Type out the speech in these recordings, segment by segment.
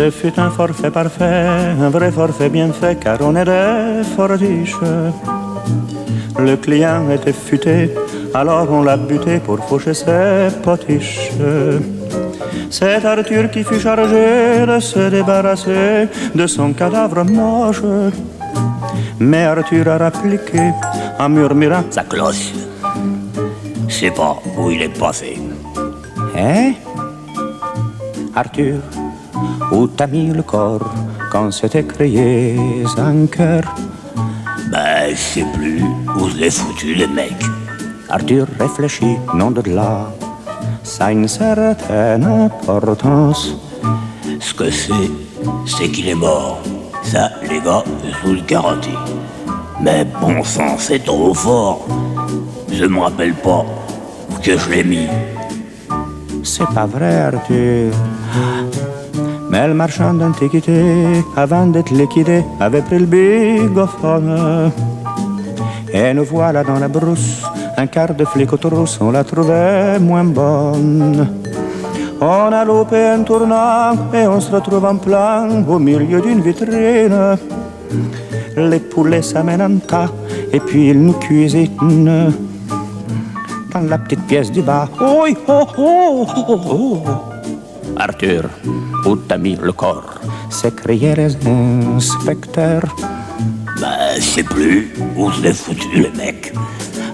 Ce fut un forfait parfait, un vrai forfait bien fait, car on est des fortiches. Le client était futé, alors on l'a buté pour faucher ses potiches. C'est Arthur qui fut chargé de se débarrasser de son cadavre moche. Mais Arthur a rappliqué en murmurant: sa cloche, je sais pas où il est passé. Hein? Arthur, où t'as mis le corps quand s'est écrié un cœur? Ben, je sais plus où je l'ai foutu, le mec. Arthur réfléchit, non de là, ça a une certaine importance. Ce que c'est qu'il est mort. Ça, les gars, je vous le garantis. Mais bon sang, c'est trop fort. Je me rappelle pas que je l'ai mis. C'est pas vrai, Arthur. Mais le marchand d'antiquité, avant d'être liquidé, avait pris le bigophone. Et nous voilà dans la brousse, un quart de flic aux trousses, on la trouvait moins bonne. On a loupé un tournant et on se retrouve en plein au milieu d'une vitrine. Les poulets s'amènent en tas et puis ils nous cuisinent dans la petite pièce du bas. Oh, oh, oh, oh, oh. Arthur, où t'as mis le corps? S'écriaient les inspecteurs. Ben, je sais plus où je l'ai foutu, le mec.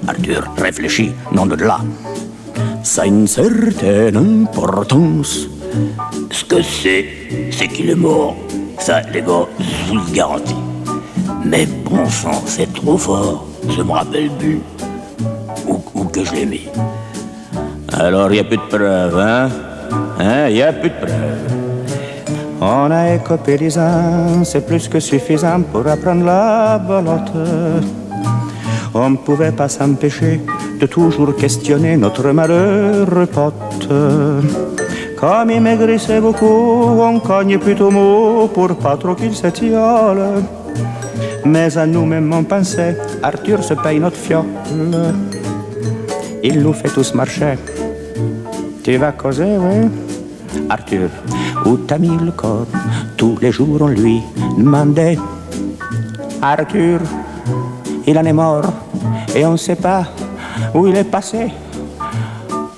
Arthur réfléchit, non de là. Ça a une certaine importance. Ce que c'est qu'il est mort. Ça, les gars, je vous le garantis. Mais bon sang, c'est trop fort. Je me rappelle plus où que je l'ai mis. Alors, y a plus de preuves, hein? Y a plus de preuves. On a écopé 10 ans, c'est plus que suffisant pour apprendre la belote. On ne pouvait pas s'empêcher de toujours questionner notre malheureux pote. Comme il maigrissait beaucoup, on cogne plutôt mot pour pas trop qu'il s'étiole. Mais à nous-mêmes on pensait, Arthur se paye notre fiole. Il nous fait tous marcher. Tu vas causer, oui? Arthur, où t'as mis le corps? Tous les jours on lui demandait. Arthur, il en est mort et on ne sait pas où il est passé.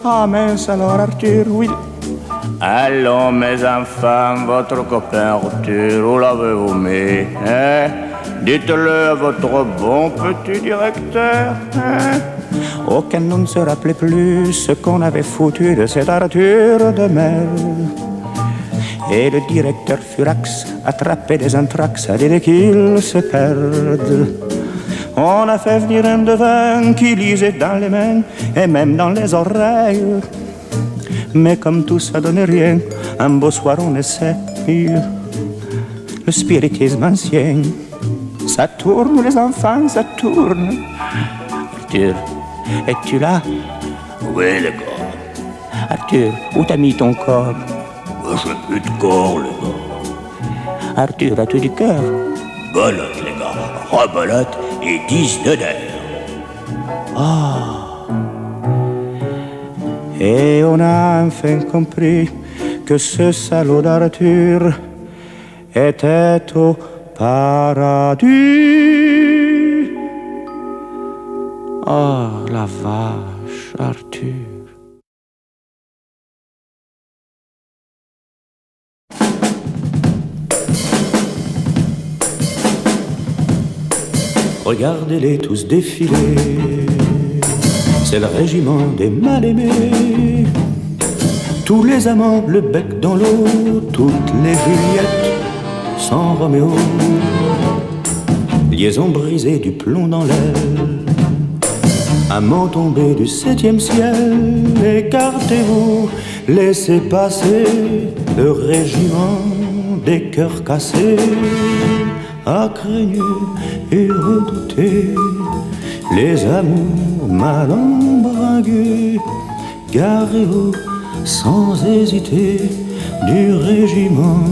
Ah mince alors Arthur, oui. Allons mes enfants, votre copain Arthur, où l'avez-vous mis, hein? Dites-le à votre bon petit directeur, hein? Aucun nous ne se rappelait plus ce qu'on avait foutu de cet Arthur de merde. Et le directeur Furax, attrapé des anthrax, a dit qu'il se perde. On a fait venir un devin qui lisait dans les mains et même dans les oreilles. Mais comme tout ça donnait rien, un beau soir on essaie le spiritisme ancien. Ça tourne les enfants, ça tourne. Arthur, es-tu là? Oui, les gars. Arthur, où t'as mis ton corps? J'ai plus de corps, les gars. Arthur, as-tu du cœur? Belote, les gars. Rebelote et 10 de nerfs. Ah. Et on a enfin compris que ce salaud d'Arthur était au paradis. Oh, la vache, Arthur. Regardez-les tous défiler, c'est le régiment des mal-aimés. Tous les amants, le bec dans l'eau, toutes les Juliettes sans Roméo. Liaison brisée, du plomb dans l'aile, amant tombé du 7e ciel. Écartez-vous, laissez passer le régiment des cœurs cassés. A craigné et redouté les amours mal embringués. Garez-vous sans hésiter du régiment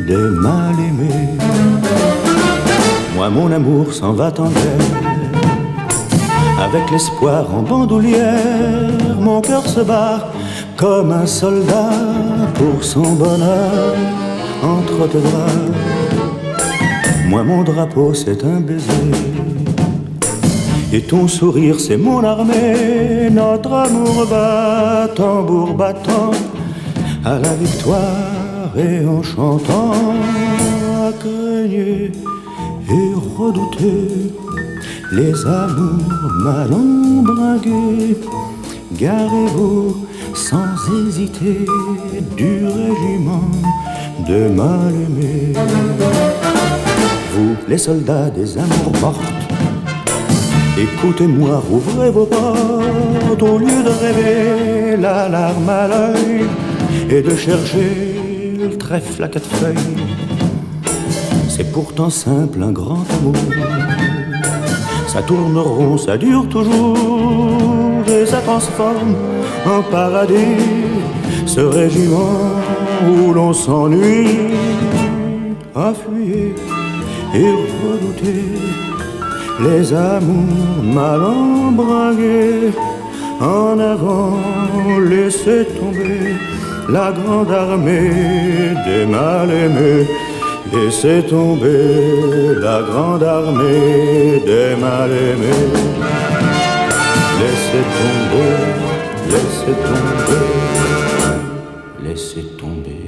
des mal-aimés. Moi mon amour s'en va en guerre, avec l'espoir en bandoulière. Mon cœur se bat comme un soldat pour son bonheur. entre tes bras. Moi mon drapeau c'est un baiser, et ton sourire c'est mon armée. Notre amour va tambour battant à la victoire, et en chantant à craigner et redouter les amours mal embringués. Garez-vous sans hésiter du régiment de mal-aimés. Vous les soldats des amours mortes, écoutez-moi, ouvrez vos portes. Au lieu de rêver la larme à l'œil et de chercher le trèfle à quatre feuilles, c'est pourtant simple un grand amour. Ça tourne rond, ça dure toujours, et ça transforme en paradis ce régiment où l'on s'ennuie. Appuyez et redoutez les amours mal embringués. En avant, laissez tomber la grande armée des mal-aimés. Laissez tomber la grande armée des mal-aimés. Laissez tomber, laissez tomber, laissez tomber.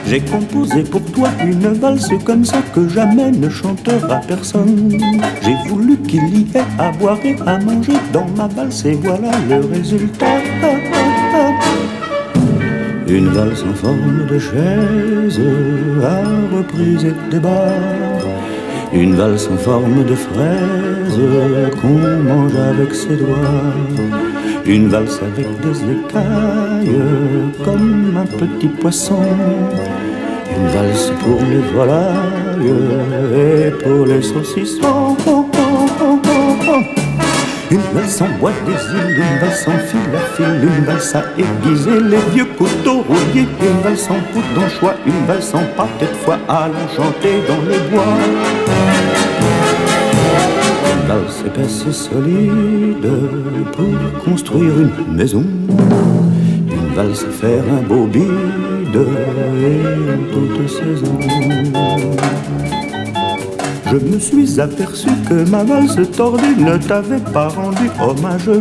J'ai composé pour toi une valse comme ça que jamais ne chantera personne. J'ai voulu qu'il y ait à boire et à manger dans ma valse, et voilà le résultat. Une valse en forme de chaise à reprise et débat. Une valse en forme de fraise qu'on mange avec ses doigts. Une valse avec des écailles comme un petit poisson. Une valse pour les volailles et pour les saucissons. Une valse en bois des îles, une valse en fil à fil, une valse à aiguiser les vieux couteaux rouillés. Une valse en poudre d'anchois, une valse en pâté de foie à l'enchanter dans les bois. Une valse épaisse et solide pour construire une maison. Une valse faire un beau bide et toute saison. Je me suis aperçu que ma valse tordue ne t'avait pas rendu hommage,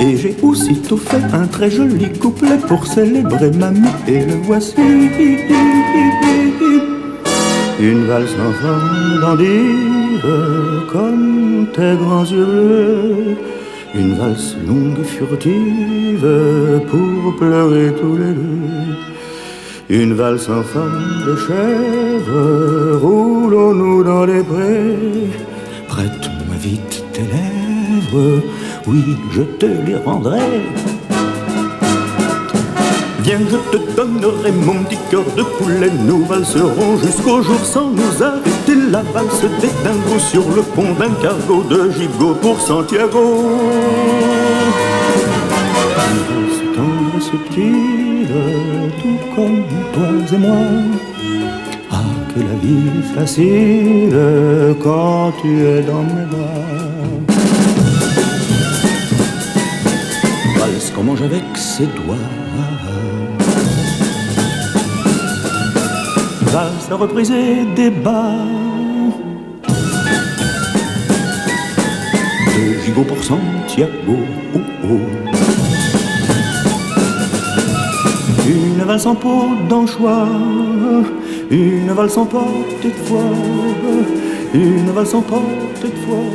et j'ai aussitôt fait un très joli couplet pour célébrer mamie, et le voici. Une valse en forme d'endive comme tes grands yeux bleus. Une valse longue et furtive pour pleurer tous les deux. Une valse en forme de chèvre, roulons-nous dans les prés. Prête-moi vite tes lèvres, oui, je te les rendrai. Viens, je te donnerai mon petit cœur de poulet. Nous valserons jusqu'au jour sans nous arrêter. La valse des dingos sur le pont d'un cargo de gigot pour Santiago. Une valse tendre et subtile, tout comme toi et moi. Ah, que la vie est facile quand tu es dans mes bras. Valse qu'on mange avec ses doigts. Valse à repriser des bas. De gigot pour Santiago. Oh, oh. Une valse en peau d'anchois, une valse en portée de foie, une valse en portée de foie.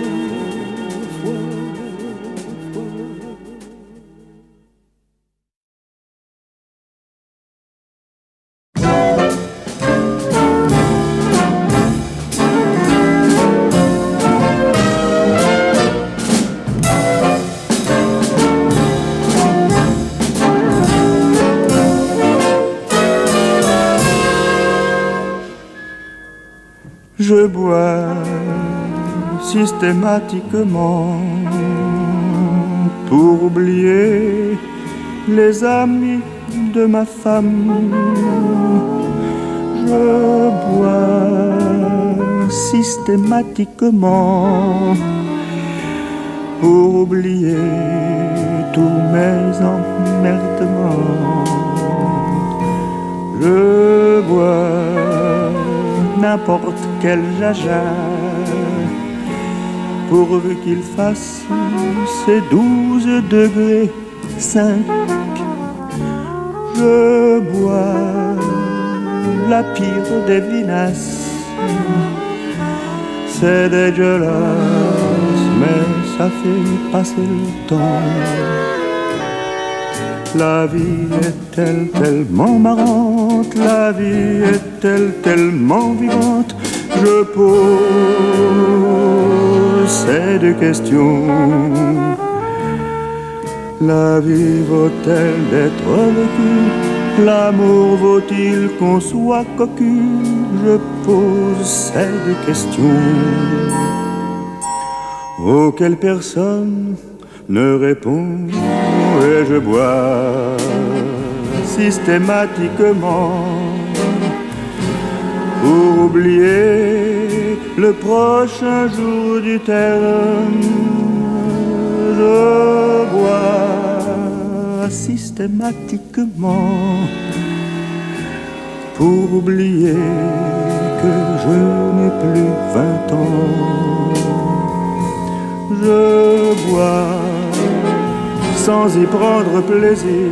Je bois systématiquement pour oublier les amis de ma femme. Je bois systématiquement pour oublier tous mes emmerdements. Je bois n'importe quel jaja, pourvu qu'il fasse ses 12 degrés 5. Je bois la pire des vinasses. C'est dégueulasse, mais ça fait passer le temps. La vie est-elle tellement marrante, la vie est-elle tellement vivante? Je pose ces deux questions. La vie vaut-elle d'être vécue? L'amour vaut-il qu'on soit cocu? Je pose ces deux questions auxquelles personne ne répond. Et je bois systématiquement pour oublier le prochain jour du terme. Je bois systématiquement pour oublier que je n'ai plus 20 ans. Je bois sans y prendre plaisir,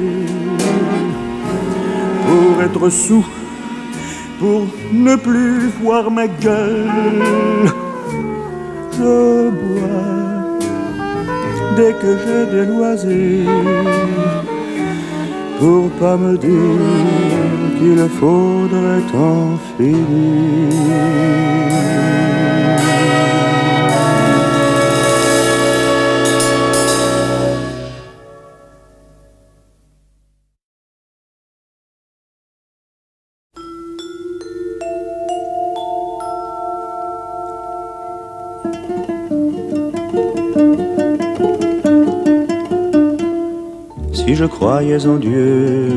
pour être sous, pour ne plus voir ma gueule. Je bois dès que j'ai des loisirs, pour pas me dire qu'il faudrait en finir. Si je croyais en Dieu,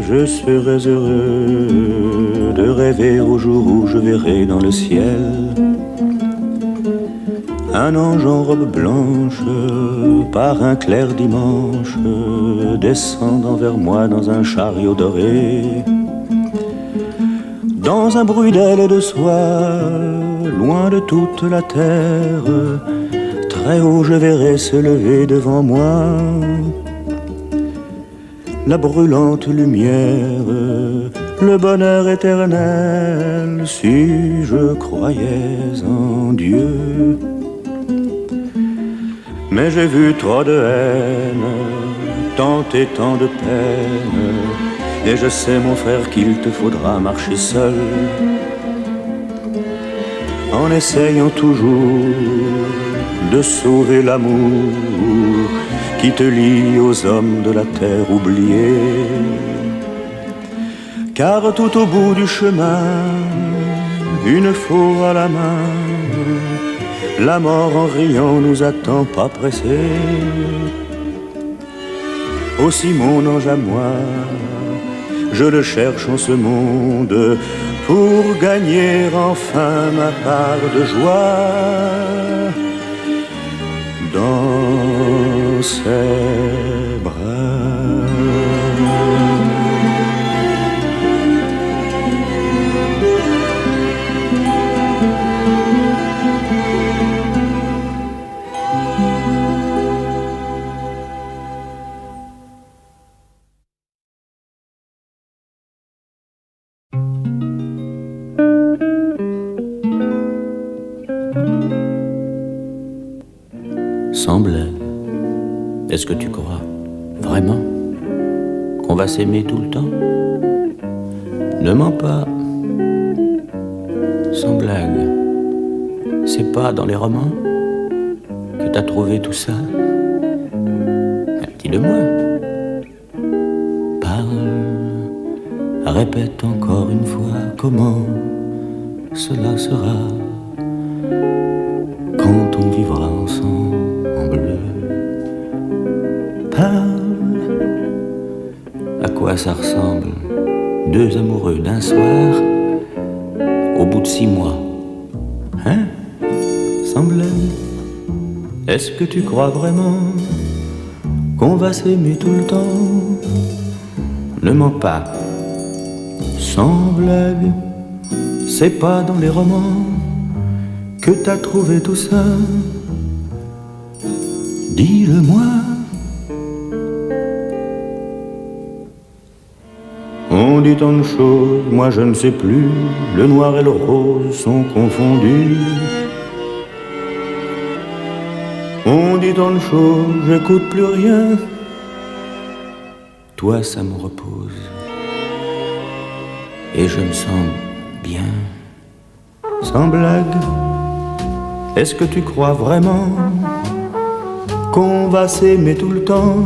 je serais heureux de rêver au jour où je verrai dans le ciel un ange en robe blanche par un clair dimanche descendant vers moi dans un chariot doré. Dans un bruit d'ailes et de soie, loin de toute la terre, très haut je verrai se lever devant moi la brûlante lumière, le bonheur éternel, si je croyais en Dieu. Mais j'ai vu trop de haine, tant et tant de peine, et je sais mon frère qu'il te faudra marcher seul, en essayant toujours de sauver l'amour qui te lie aux hommes de la terre oubliée. Car tout au bout du chemin, une faux à la main, la mort en riant nous attend pas pressés. Aussi mon ange à moi, je le cherche en ce monde pour gagner enfin ma part de joie. Dans ses bras. Semblait. Est-ce que tu crois vraiment qu'on va s'aimer tout le temps? Ne mens pas. Sans blague. C'est pas dans les romans que t'as trouvé tout ça? Dis-le-moi. Parle. Répète encore une fois comment cela sera quand on vivra ensemble. Parle. À quoi ça ressemble? Deux amoureux d'un soir au bout de 6 mois. Hein? Semblait. Est-ce que tu crois vraiment qu'on va s'aimer tout le temps? Ne mens pas, sans blague, c'est pas dans les romans que t'as trouvé tout ça. Dis-le-moi. On dit tant de choses, moi je ne sais plus. Le noir et le rose sont confondus. On dit tant de choses, j'écoute plus rien. Toi ça me repose et je me sens bien. Sans blague, est-ce que tu crois vraiment qu'on va s'aimer tout le temps?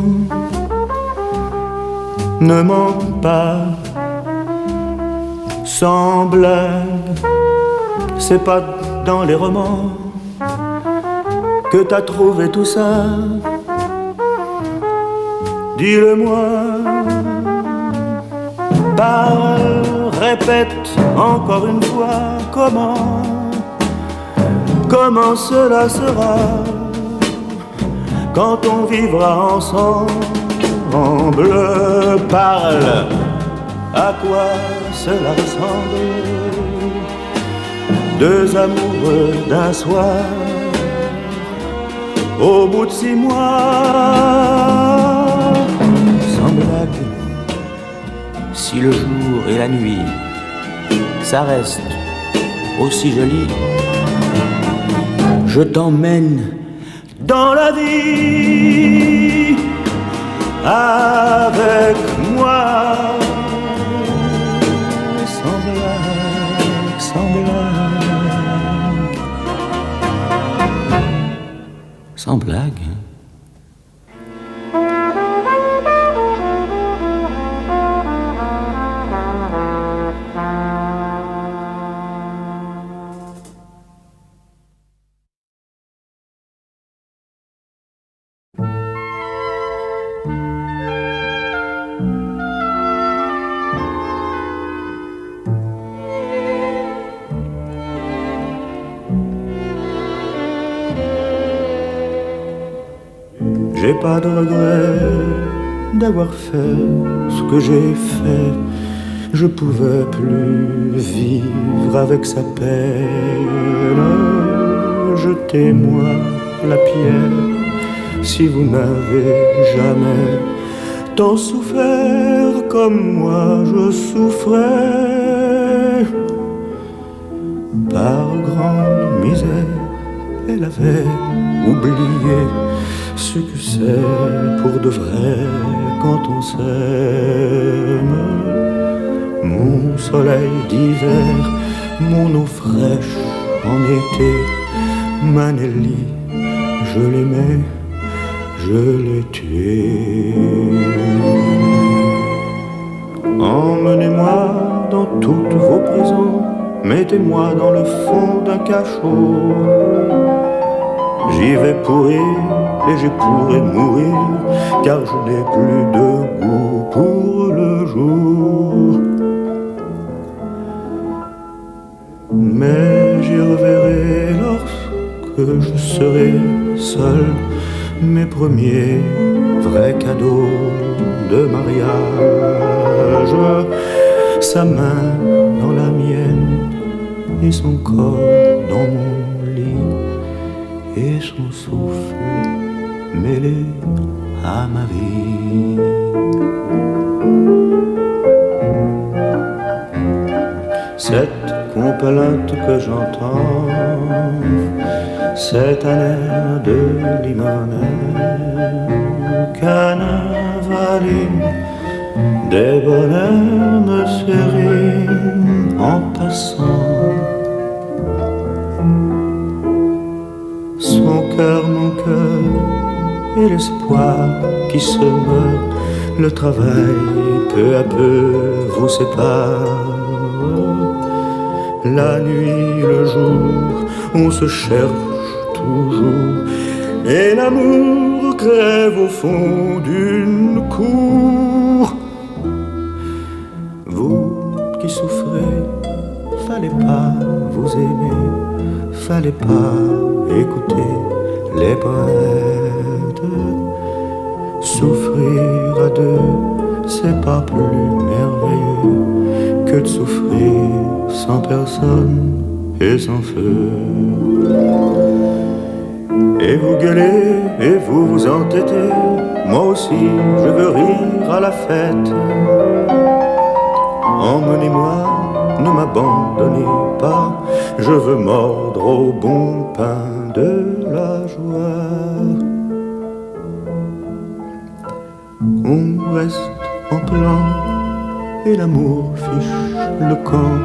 Ne mens pas, sans blague, c'est pas dans les romans que t'as trouvé tout ça. Dis-le-moi, parle, répète encore une fois comment cela sera quand on vivra ensemble. Parle, à quoi cela ressemble? Deux amoureux d'un soir, au bout de 6 mois. Sans blague, si le jour et la nuit, ça reste aussi joli, je t'emmène dans la vie avec moi. Sans blague, sans blague, sans blague. J'ai pas de regret d'avoir fait ce que j'ai fait. Je pouvais plus vivre avec sa peine. Jetez-moi la pierre si vous n'avez jamais tant souffert comme moi je souffrais. Par grande misère, elle avait oublié ce que c'est pour de vrai quand on s'aime. Mon soleil d'hiver, mon eau fraîche en été, ma Nelly, je l'aimais, je l'ai tuée. Emmenez-moi dans toutes vos prisons, mettez-moi dans le fond d'un cachot. J'y vais pourrir et j'y pourrai mourir, car je n'ai plus de goût pour le jour. Mais j'y reverrai lorsque je serai seul, mes premiers vrais cadeaux de mariage. Sa main dans la mienne et son corps dans mon lit, et son souffle mêlé à ma vie. Cette complainte que j'entends, c'est un air de limonade, canavaline, des bonheurs me sérinent en passant. Son cœur, mon cœur, et l'espoir qui se meurt, le travail peu à peu vous sépare. La nuit, le jour, on se cherche toujours, et l'amour crève au fond d'une cour. Vous qui souffrez, fallait pas vous aimer, fallait pas écouter les poètes. Souffrir à deux, c'est pas plus merveilleux que de souffrir sans personne et sans feu. Et vous gueulez et vous vous entêtez, moi aussi je veux rire à la fête. Emmenez-moi, ne m'abandonnez pas, je veux mordre au bon pain de la joie. On reste en plan et l'amour fiche le camp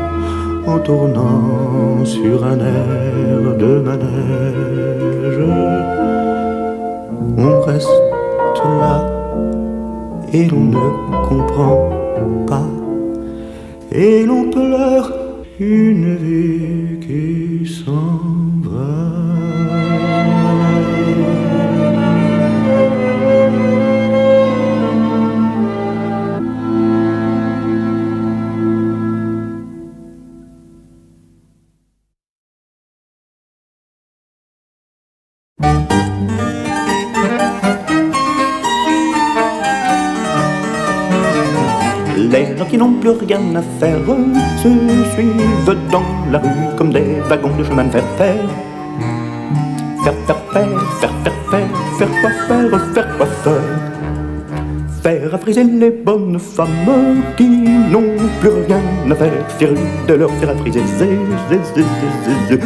en tournant sur un air de manège. On reste là et l'on ne comprend pas, et l'on pleure une vie qui s'en va. Les gens qui n'ont plus rien à faire se suivent dans la rue comme des wagons de chemin de fer. Faire quoi faire. Faire à friser les bonnes femmes qui n'ont plus rien à faire. Faire de leur faire à friser. Faire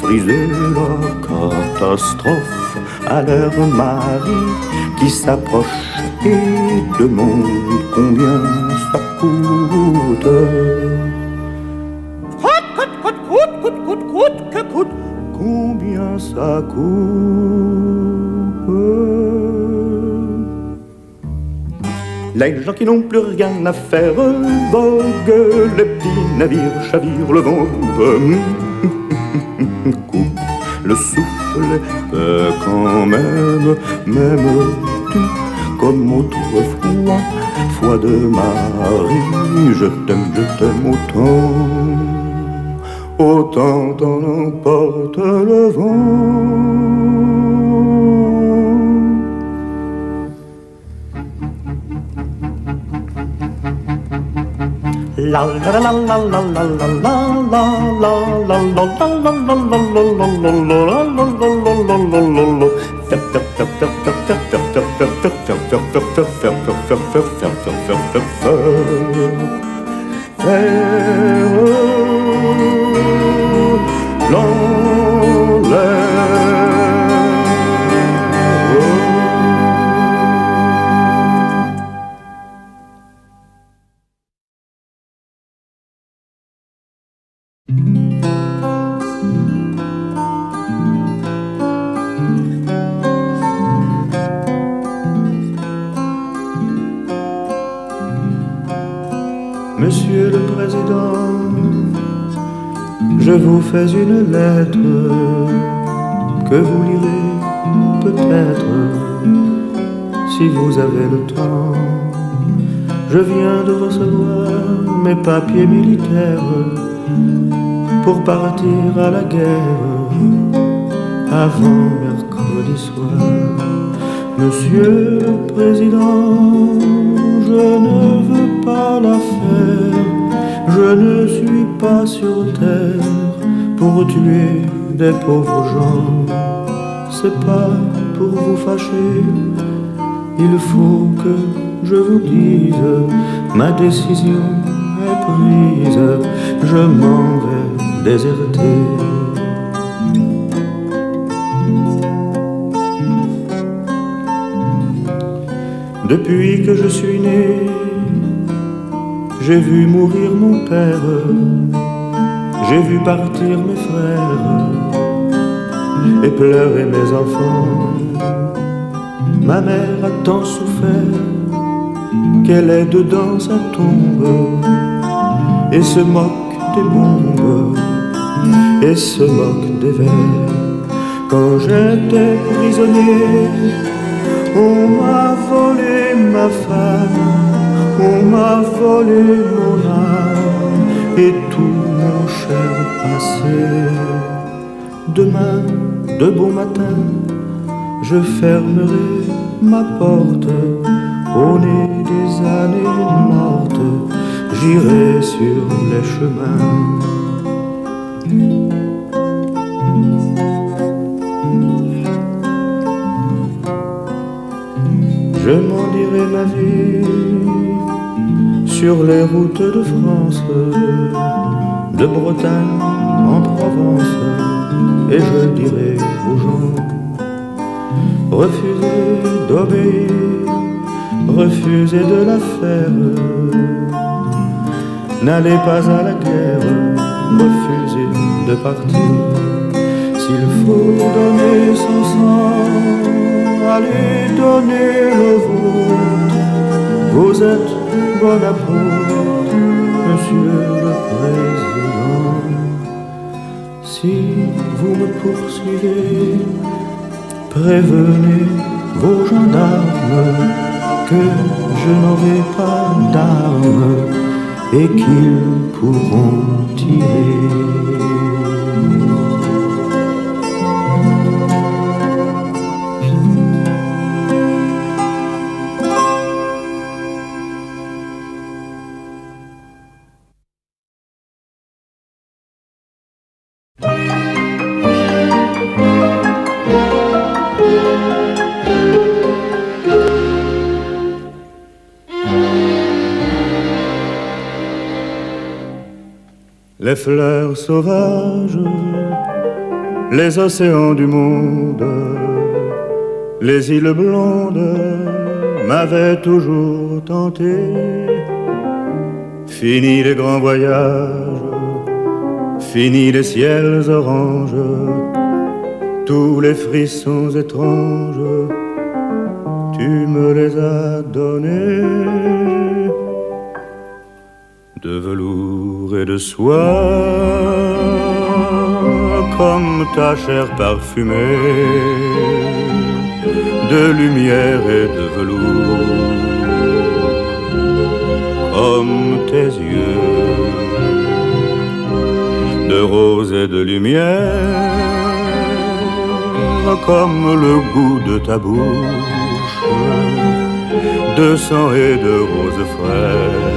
friser la catastrophe à leur mari qui s'approche et demande combien ça coûte. Coûte, combien ça coûte. Les gens qui n'ont plus rien à faire voguent, les petits navires chavirent le vent. Coupe le souffle quand même, m'aimes-tu comme autrefois, foi de Marie, je t'aime autant t'en emporte le vent. La la la la la la la la la la la la la Monsieur le Président, je vous fais une lettre que vous lirez peut-être si vous avez le temps. Je viens de recevoir mes papiers militaires pour partir à la guerre avant mercredi soir. Monsieur le Président, je ne veux pas la faire. Je ne suis pas sur terre pour tuer des pauvres gens. C'est pas pour vous fâcher, il faut que je vous dise, ma décision est prise, je m'en vais déserter. Depuis que je suis né, j'ai vu mourir mon père, j'ai vu partir mes frères et pleurer mes enfants. Ma mère a tant souffert qu'elle est dedans sa tombe et se moque des bombes et se moque des vers. Quand j'étais prisonnier, on m'a volé ma femme, on m'a volé mon âme et tout mon cher passé. Demain, de bon matin, je fermerai ma porte. Au nez des années mortes, j'irai sur les chemins. Je m'en dirai ma vie sur les routes de France, de Bretagne en Provence, et je dirai aux gens: refusez d'obéir, refusez de la faire, n'allez pas à la guerre, refusez de partir. S'il faut donner son sang, allez donner le vôtre. Vous êtes Bonaparte, Monsieur le Président. Si vous me poursuivez, prévenez vos gendarmes que je n'aurai pas d'armes et qu'ils pourront tirer. Les fleurs sauvages, les océans du monde, les îles blondes m'avaient toujours tenté. Fini les grands voyages, fini les ciels oranges, tous les frissons étranges, tu me les as donnés. De velours et de soie, comme ta chair parfumée, de lumière et de velours, comme tes yeux, de rose et de lumière, comme le goût de ta bouche, de sang et de rose fraîche,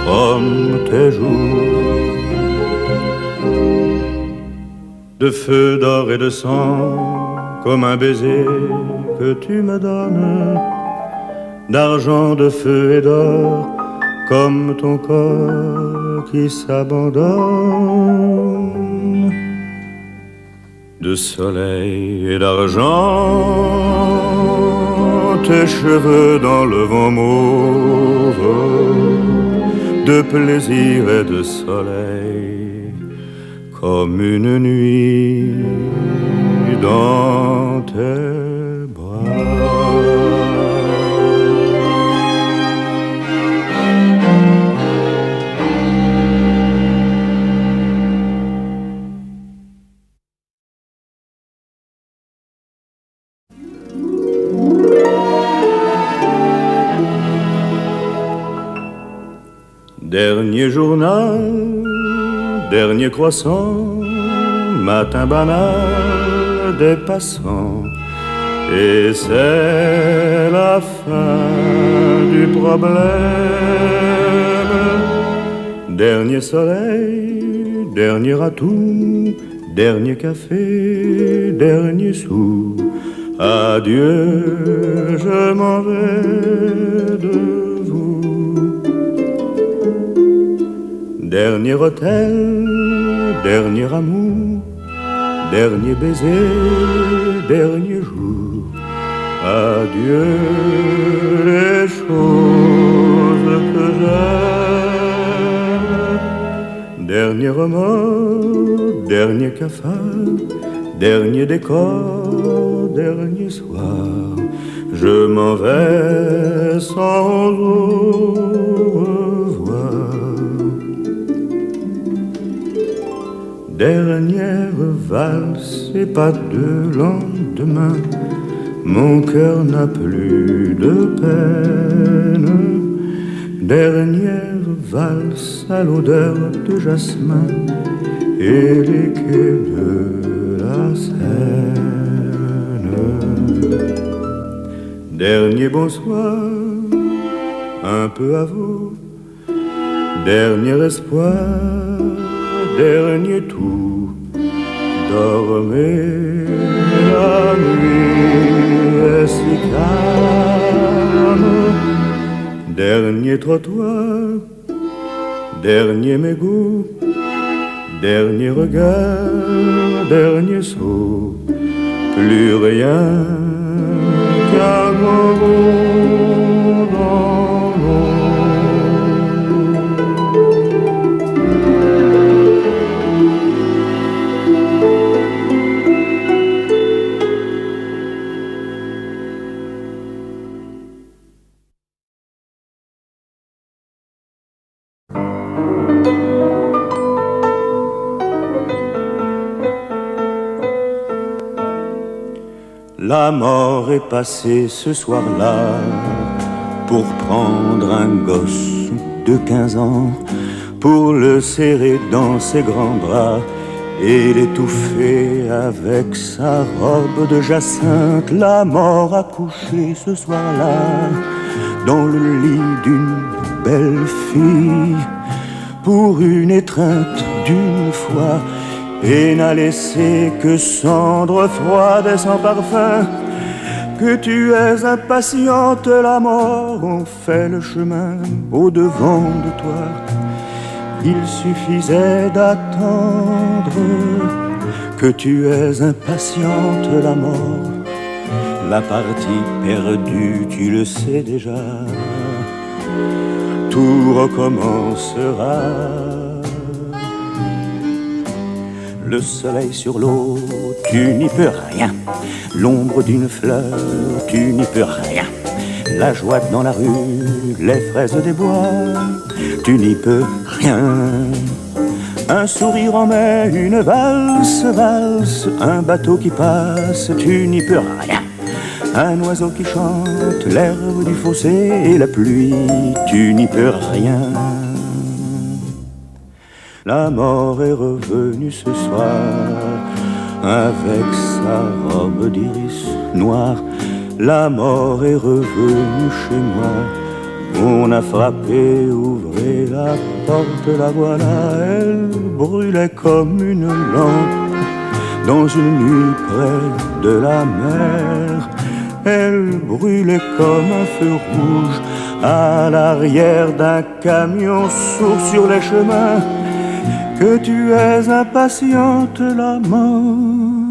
comme tes jours, de feu, d'or et de sang, comme un baiser que tu me donnes, d'argent, de feu et d'or, comme ton corps qui s'abandonne, de soleil et d'argent, tes cheveux dans le vent mauve, de plaisir et de soleil, comme une nuit dans tes bras. Dernier journal, dernier croissant, matin banal des passants, et c'est la fin du problème. Dernier soleil, dernier atout, dernier café, dernier sou. Adieu, je m'en vais de vous. Dernier hôtel, dernier amour, dernier baiser, dernier jour. Adieu les choses que j'aime. Dernier remords, dernier cafard, dernier décor, dernier soir. Je m'en vais sans au revoir. Dernière valse et pas de lendemain. Mon cœur n'a plus de peine. Dernière valse à l'odeur de jasmin et les quais de la Seine. Dernier bonsoir, un peu à vous. Dernier espoir, dernier tout. Dormez, la nuit est si calme. Dernier trottoir, dernier mégot, dernier regard, dernier saut. Plus rien qu'un mot dans l'eau. La mort est passée ce soir-là pour prendre un gosse de 15 ans, pour le serrer dans ses grands bras et l'étouffer avec sa robe de jacinthe. La mort a couché ce soir-là dans le lit d'une belle fille pour une étreinte d'une fois, et n'a laissé que cendre froide et sans parfum. Que tu es impatiente, la mort, on fait le chemin au-devant de toi. Il suffisait d'attendre. Que tu es impatiente, la mort, la partie perdue, tu le sais déjà. Tout recommencera. Le soleil sur l'eau, tu n'y peux rien. L'ombre d'une fleur, tu n'y peux rien. La joie dans la rue, les fraises des bois, tu n'y peux rien. Un sourire en mai, une valse, valse, un bateau qui passe, tu n'y peux rien. Un oiseau qui chante, l'herbe du fossé et la pluie, tu n'y peux rien. La mort est revenue ce soir avec sa robe d'iris noir. La mort est revenue chez moi. On a frappé, ouvrez la porte, la voilà. Elle brûlait comme une lampe dans une nuit près de la mer. Elle brûlait comme un feu rouge à l'arrière d'un camion sourd sur les chemins. Que tu es impatiente, la mort,